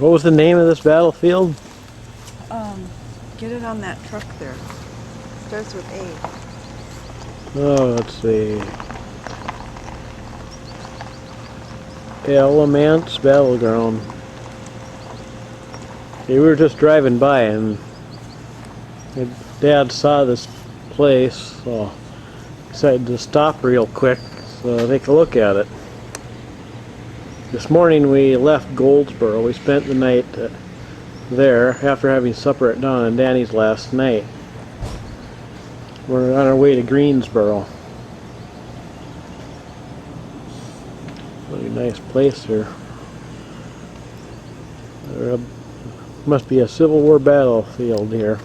What was the name of this battlefield? Get it on that truck there. Starts with A. Oh, let's see. Alamance Battleground. Okay, we were just driving by and my dad saw this place, so decided to stop real quick so take a look at it. This morning we left Goldsboro. We spent the night there after having supper at Don and Danny's last night. We're on our way to Greensboro. Really nice place here. There must be a Civil War battlefield here.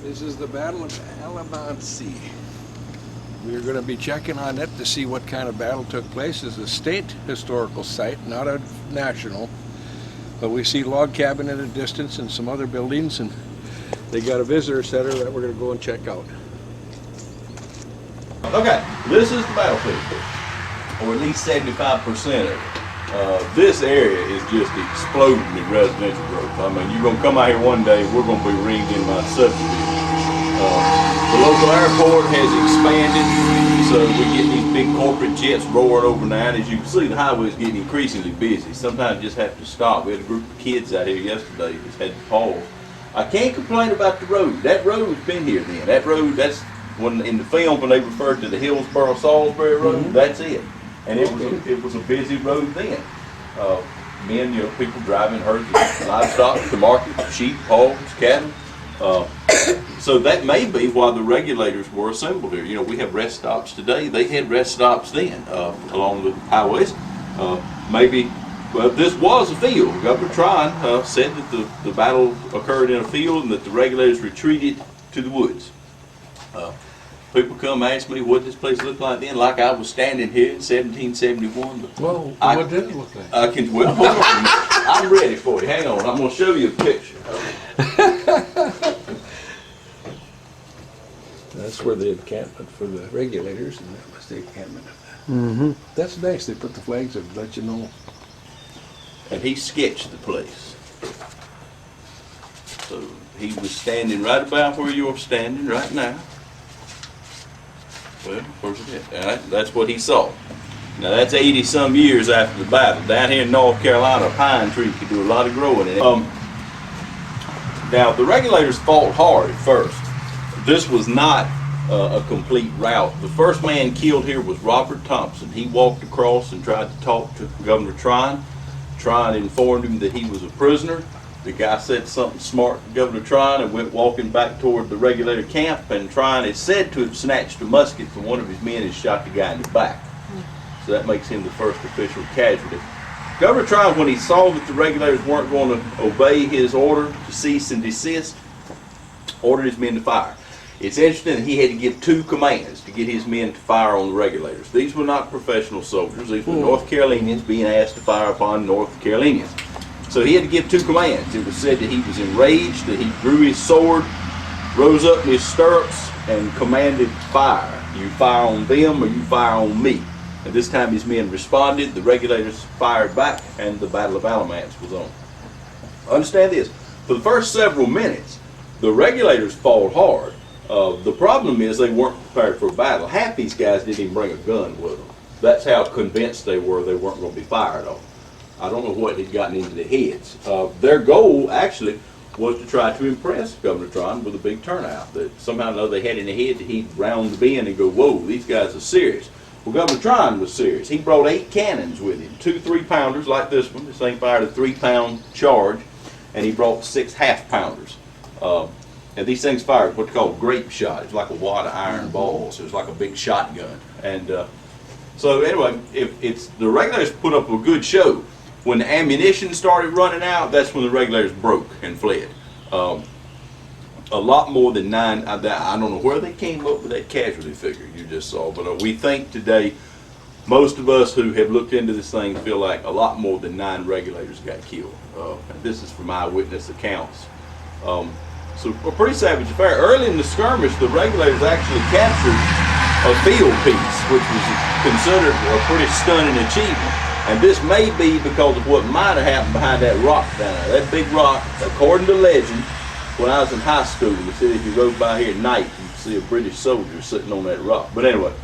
This is the Battle of Alamance. We're going to be checking on it to see what kind of battle took place. It's a state historical site, not a national. But we see log cabin at a distance and some other buildings, and they got a visitor center that we're going to go and check out. Okay, this is the battlefield, or at least 75% of it. This area is just exploding in residential growth. I mean, you're going to come out here one day, we're going to be ringed in by subdivision. The local airport has expanded, so we're getting these big corporate jets roaring overnight. As you can see, the highway is getting increasingly busy. Sometimes you just have to stop. We had a group of kids out here yesterday that had to pause. I can't complain about the road. That road's been here then. That road, that's when in the film when they referred to the Hillsboro-Salisbury Road, that's it. And it was a busy road then. Men, you know, people driving herds of livestock to market, sheep, hogs, cattle. So that may be why the regulators were assembled here. You know, we have rest stops today. They had rest stops then along the highways. Maybe, well, this was a field. Governor Tryon said that the battle occurred in a field and that the regulators retreated to the woods. People come ask me what this place looked like then, like I was standing here in 1771. But Well, what did it look like? I can, well, hold on a minute. I'm ready for you. Hang on. I'm going to show you a picture. That's where the encampment for the regulators, and that was the encampment. Mm-hmm. That's nice. They put the flags up, let you know. And he sketched the place. So he was standing right about where you're standing right now. Well, where's it at? That's what he saw. Now that's 80 some years after the battle. Down here in North Carolina, a pine tree could do a lot of growing in it. Now the regulators fought hard at first. This was not a complete rout. The first man killed here was Robert Thompson. He walked across and tried to talk to Governor Tryon. Tryon informed him that he was a prisoner. The guy said something smart to Governor Tryon and went walking back toward the regulator camp, and Tryon is said to have snatched a musket from one of his men and shot the guy in the back. So that makes him the first official casualty. Governor Tryon, when he saw that the regulators weren't going to obey his order to cease and desist, ordered his men to fire. It's interesting that he had to give two commands to get his men to fire on the regulators. These were not professional soldiers. These were North Carolinians being asked to fire upon North Carolinians. So he had to give two commands. It was said that he was enraged, that he drew his sword, rose up in his stirrups, and commanded fire. You fire on them or you fire on me. And this time his men responded, the regulators fired back, and the Battle of Alamance was on. Understand this, for the first several minutes, the regulators fought hard. The problem is they weren't prepared for a battle. Half these guys didn't even bring a gun with them. That's how convinced they weren't going to be fired on. I don't know what had gotten into their heads. Their goal, actually, was to try to impress Governor Tryon with a big turnout. That somehow or another they had in their head that he'd round the bend and go, whoa, these guys are serious. Well, Governor Tryon was serious. He brought 8 cannons with him, 2 3-pounders like this one. This thing fired a 3-pound charge, and he brought 6 half-pounders. And these things fired what's called grape shot. It's like a wad of iron balls. It was like a big shotgun. And so anyway, if it's the regulators put up a good show. When the ammunition started running out, that's when the regulators broke and fled. A lot more than 9. I don't know where they came up with that casualty figure you just saw, but we think today, most of us who have looked into this thing feel like a lot more than 9 regulators got killed. And this is from eyewitness accounts. So a pretty savage affair. Early in the skirmish, the regulators actually captured a field piece, which was considered a pretty stunning achievement. And this may be because of what might have happened behind that rock down there. That big rock, according to legend, when I was in high school, they said if you rode by here at night, you'd see a British soldier sitting on that rock. But anyway,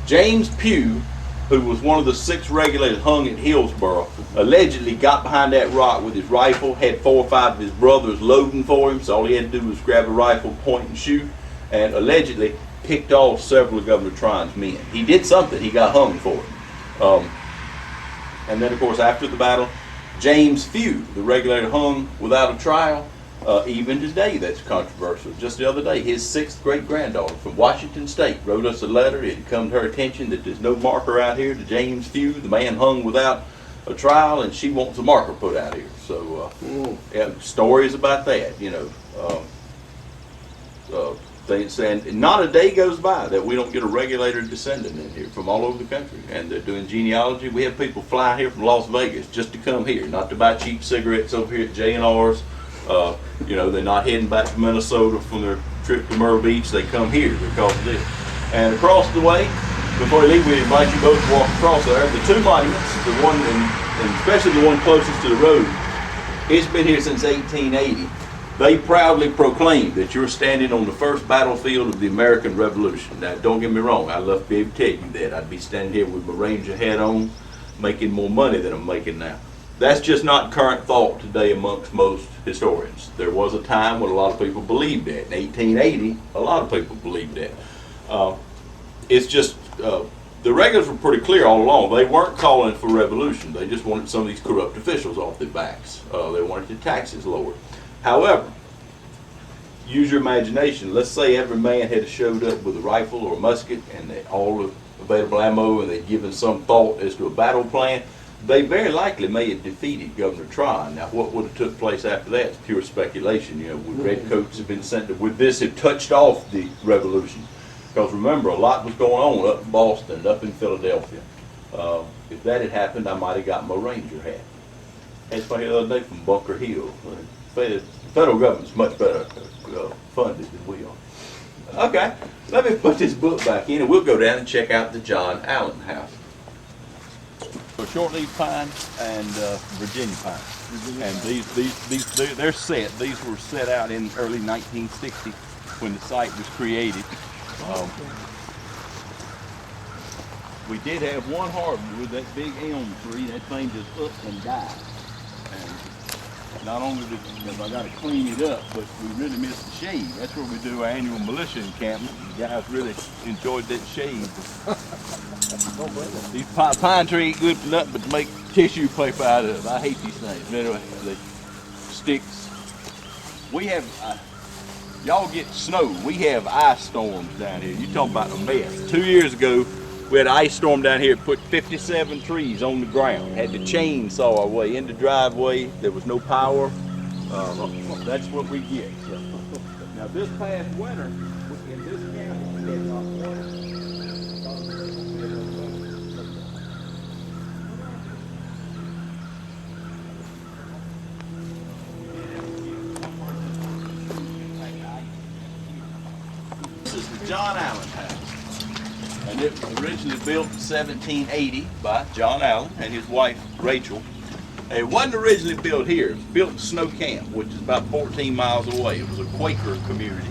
James Pugh, who was one of the 6 regulators hung at Hillsborough, allegedly got behind that rock with his rifle, had 4 or 5 of his brothers loading for him, so all he had to do was grab a rifle, point and shoot, and allegedly picked off several of Governor Tryon's men. He did something, he got hung for it. And then of course after the battle, James Few, the regulator, hung without a trial. Even today that's controversial. Just the other day, his 6th great-granddaughter from Washington State wrote us a letter. It had come to her attention that there's no marker out here to James Few, the man hung without a trial, and she wants a marker put out here. So yeah, stories about that, you know. And not a day goes by that we don't get a regulator descendant in here from all over the country. And they're doing genealogy. We have people fly here from Las Vegas just to come here, not to buy cheap cigarettes over here at J&R's. You know, they're not heading back to Minnesota from their trip to Myrtle Beach. They come here because of this. And across the way, before we leave, we invite you both to walk across there. The 2 monuments, the one, and especially the one closest to the road, it's been here since 1880. They proudly proclaim that you're standing on the first battlefield of the American Revolution. Now, don't get me wrong, I'd love to be able to tell you that. I'd be standing here with my Ranger hat on, making more money than I'm making now. That's just not current thought today amongst most historians. There was a time when a lot of people believed that. In 1880, a lot of people believed that. It's just, the regulars were pretty clear all along. They weren't calling for revolution. They just wanted some of these corrupt officials off their backs. They wanted the taxes lowered. However, use your imagination. Let's say every man had showed up with a rifle or a musket and all the available ammo, and they'd given some thought as to a battle plan. They very likely may have defeated Governor Tryon. Now, what would have took place after that is pure speculation. You know, would redcoats have been sent to, would this have touched off the revolution? Because remember, a lot was going on up in Boston, up in Philadelphia. If that had happened, I might have got my Ranger hat. That's why the other day from Bunker Hill. The federal government's much better funded than we are. Okay, let me put this book back in, and we'll go down and check out the John Allen house. Shortleaf pine and Virginia pine, and these they're set. These were set out in early 1960 when the site was created. We did have one hardwood, that big elm tree. That thing just up and died. And not only did I got to clean it up, but we really missed the shade. That's where we do our annual militia encampment. The guys really enjoyed that shade. These pine trees ain't good for nothing but to make tissue paper out of. I hate these things. But anyway, the sticks. We have, y'all get snow. We have ice storms down here. You talking about a mess. 2 years ago, we had an ice storm down here, put 57 trees on the ground. Had to chainsaw our way in the driveway. There was no power. That's what we get. So. Now this past winter, in this county, we had not one. This is the John Allen house, and it was originally built in 1780 by John Allen and his wife Rachel. It wasn't originally built here. It was built in Snow Camp, which is about 14 miles away. It was a Quaker community.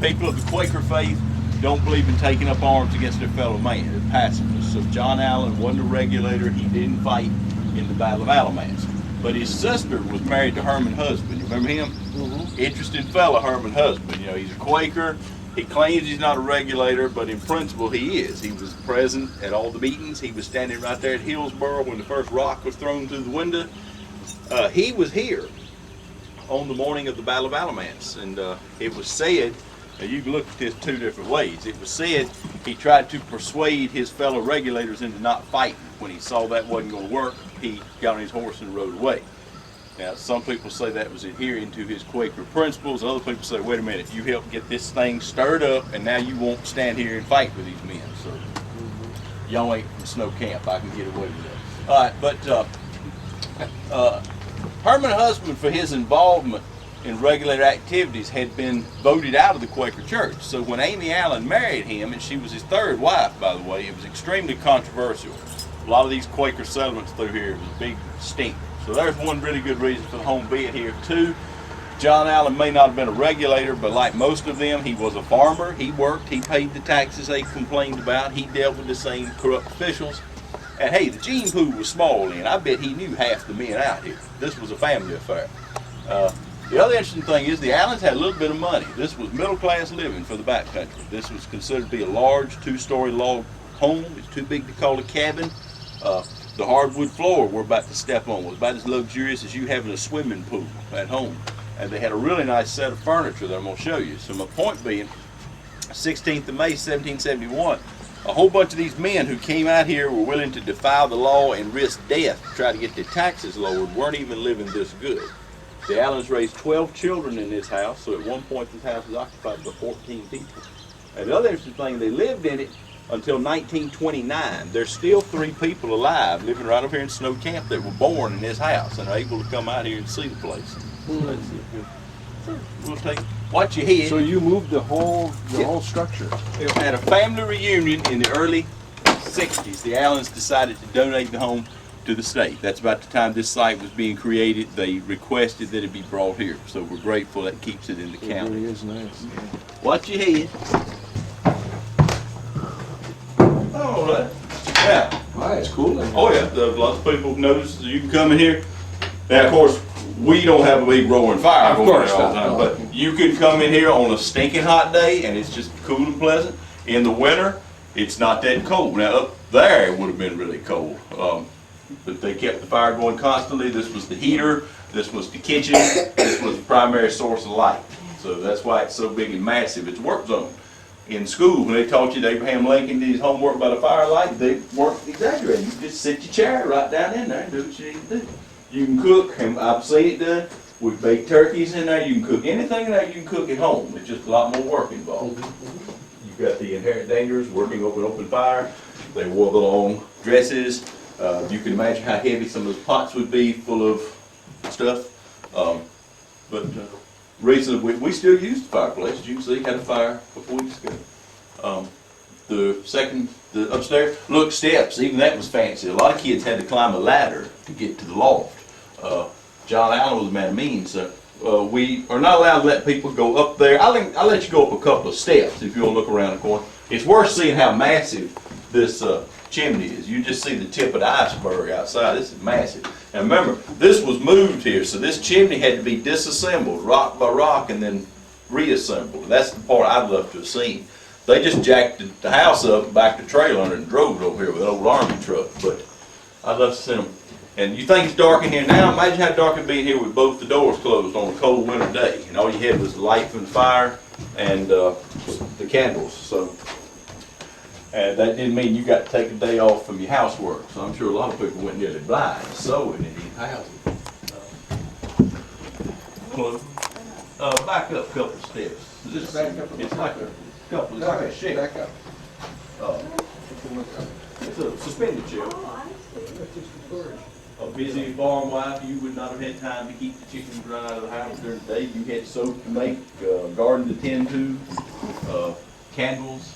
People of the Quaker faith don't believe in taking up arms against their fellow man. They're pacifists. So John Allen wasn't a regulator. He didn't fight in the Battle of Alamance. But his sister was married to Herman Husband. You remember him? Mm-hmm. Interesting fella, Herman Husband. You know, he's a Quaker. He claims he's not a regulator, but in principle he is. He was present at all the meetings. He was standing right there at Hillsborough when the first rock was thrown through the window. He was here on the morning of the Battle of Alamance, and it was said, now you can look at this 2 different ways. It was said he tried to persuade his fellow regulators into not fighting. When he saw that wasn't going to work, he got on his horse and rode away. Now, some people say that was adhering to his Quaker principles. Other people say, wait a minute, you helped get this thing stirred up, and now you won't stand here and fight with these men. So, y'all ain't from Snow Camp. I can get away with that. All right, but Herman Husband, for his involvement in regular activities had been voted out of the Quaker Church. So when Amy Allen married him, and she was his third wife, by the way, it was extremely controversial. A lot of these Quaker settlements through here was a big stink. So there's one really good reason for the home being here. Two, John Allen may not have been a regulator, but like most of them, he was a farmer. He worked, he paid the taxes they complained about. He dealt with the same corrupt officials. And hey, the gene pool was small then. I bet he knew half the men out here. This was a family affair. The other interesting thing is the Allens had a little bit of money. This was middle class living for the backcountry. This was considered to be a large 2-story log home. It's too big to call a cabin. The hardwood floor we're about to step on was about as luxurious as you having a swimming pool at home. And they had a really nice set of furniture that I'm going to show you. So my point being, 16th of May, 1771, a whole bunch of these men who came out here were willing to defy the law and risk death to try to get their taxes lowered weren't even living this good. The Allens raised 12 children in this house, so at one point this house was occupied by 14 people. And the other interesting thing, they lived in it until 1929. There's still 3 people alive living right over here in Snow Camp that were born in this house and are able to come out here and see the place. Let's see if we'll take, watch your head. So you moved the whole structure. At a family reunion in the early 60s, the Allens decided to donate the home to the state. That's about the time this site was being created. They requested that it be brought here. So we're grateful that keeps it in the It county. really is nice. Watch your head. Oh, yeah. Wow, it's cool. Oh yeah, lots of people notice you can come in here. Now of course, we don't have a big roaring fire Of going course there all the not, time, no. but you can come in here on a stinking hot day and it's just cool and pleasant. In the winter, it's not that cold. Now up there, it would have been really cold. But they kept the fire going constantly. This was the heater, this was the kitchen, this was the primary source of light. So that's why it's so big and massive. It's a work zone. In school, when they taught you that Abraham Lincoln did his homework by the firelight, they weren't exaggerating. You just sit your chair right down in there and do what you need to do. You can cook, and I've seen it done. We bake turkeys in there. You can cook anything in there you can cook at home. It's just a lot more work involved. You've got the inherent dangers working over an open fire. They wore the long dresses. You can imagine how heavy some of those pots would be full of stuff. Recently, we still use the fireplace. As you can see, had a fire a couple weeks ago. The upstairs, look, steps, even that was fancy. A lot of kids had to climb a ladder to get to the loft. John Allen was a man of means. We are not allowed to let people go up there. I'll let you go up a couple of steps if you want to look around the corner. It's worth seeing how massive this chimney is. You just see the tip of the iceberg outside. This is massive. Now remember, this was moved here, so this chimney had to be disassembled rock by rock and then reassembled. That's the part I'd love to have seen. They just jacked the house up and backed the trailer under and drove it over here with an old army truck. But I'd love to see them. And you think it's dark in here now? Imagine how dark it'd be in here with both the doors closed on a cold winter day. And all you had was the light from the fire and the candles. So. And that didn't mean you got to take a day off from your housework. So I'm sure a lot of people went nearly blind sewing in these houses. Back up a couple of steps. Just back up a It's like a couple, it's like a shed. Back up. It's a suspended shelf. A busy farm wife, you would not have had time to keep the chickens run out of the house during the day. You had soap to make, garden to tend to, candles.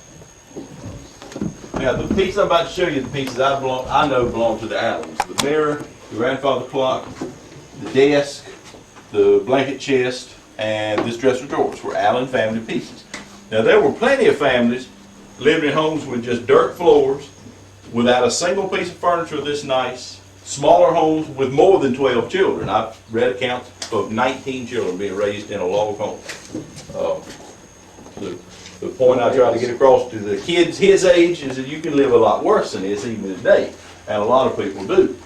Now the piece I'm about to show you, the pieces I know belong to the Allens. The mirror, the grandfather clock, the desk, the blanket chest, and this dresser drawers were Allen family pieces. Now there were plenty of families living in homes with just dirt floors, without a single piece of furniture this nice, smaller homes with more than 12 children. I've read accounts of 19 children being raised in a log home. The point I try to get across to the kids his age is that you can live a lot worse than this even today, and a lot of people do.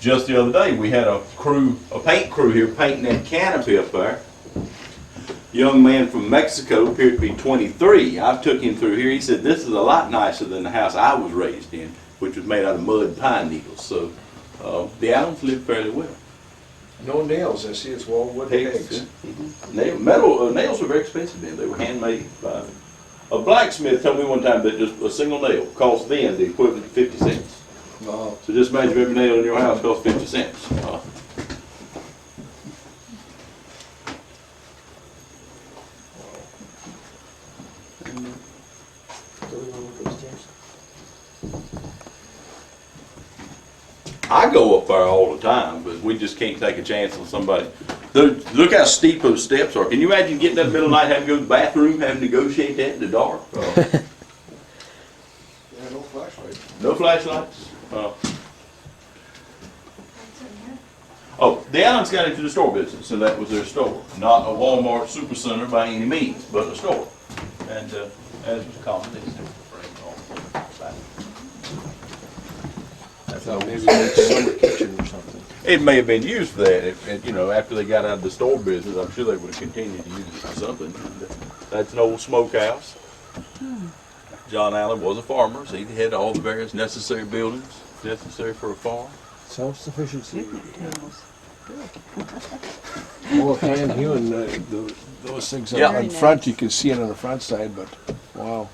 Just the other day we had a paint crew here painting that canopy up there. Young man from Mexico, appeared to be 23. I took him through here. He said this is a lot nicer than the house I was raised in, which was made out of mud and pine needles. So the Allens lived fairly well. No nails. I see it's all wood pegs. Nails were very expensive then. They were handmade by a blacksmith. Told me one time that just a single nail cost then the equivalent of 50 cents. So just imagine every nail in your house costs 50 cents. I go up there all the time, but we just can't take a chance on somebody. Look how steep those steps are. Can you imagine getting up in the middle of the night, having to go to the bathroom, having to negotiate that in the dark? Yeah, no flashlights. No flashlights? Oh, the Allens got into the store business, and that was their store. Not a Walmart supercenter by any means, but a store. And as was common, they still bring all back. I thought maybe it's a summer kitchen or something. It may have been used for that. You know, after they got out of the store business, I'm sure they would have continued to use it for something. And, that's an old smokehouse. John Allen was a farmer, so he had all the various necessary buildings necessary for a farm. Self-sufficiency. Well, hand hewn, those things Yeah. on the front, you can see it on the front side, but wow.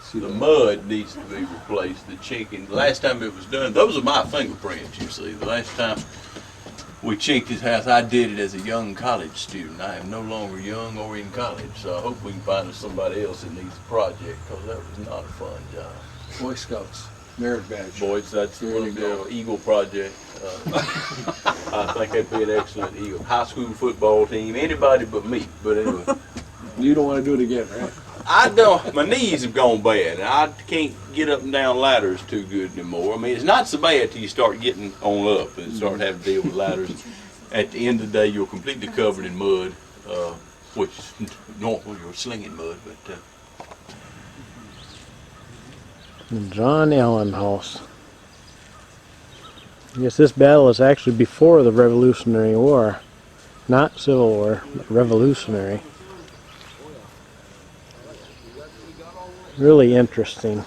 See The mud needs to be replaced, the chinking. The last time it was done, those are my fingerprints, you see. The last time we chinked his house, I did it as a young college student. I am no longer young or in college, so I hope we can find us somebody else that needs a project, because that was not a fun job. Boy Scouts, merit badge. Boys, that's There one you of go. the Eagle project. I think that'd be an excellent Eagle. High school football team, anybody but me, but anyway. You don't want to do it again, right? I don't, my knees have gone bad. I can't get up and down ladders too good anymore. I mean, it's not so bad till you start getting on up and start having to deal with ladders. At the end of the day, you're completely covered in mud, which is normal, you're slinging mud, but The John Allen House. I guess this battle is actually before the Revolutionary War. Not Civil War, but Revolutionary. Really interesting.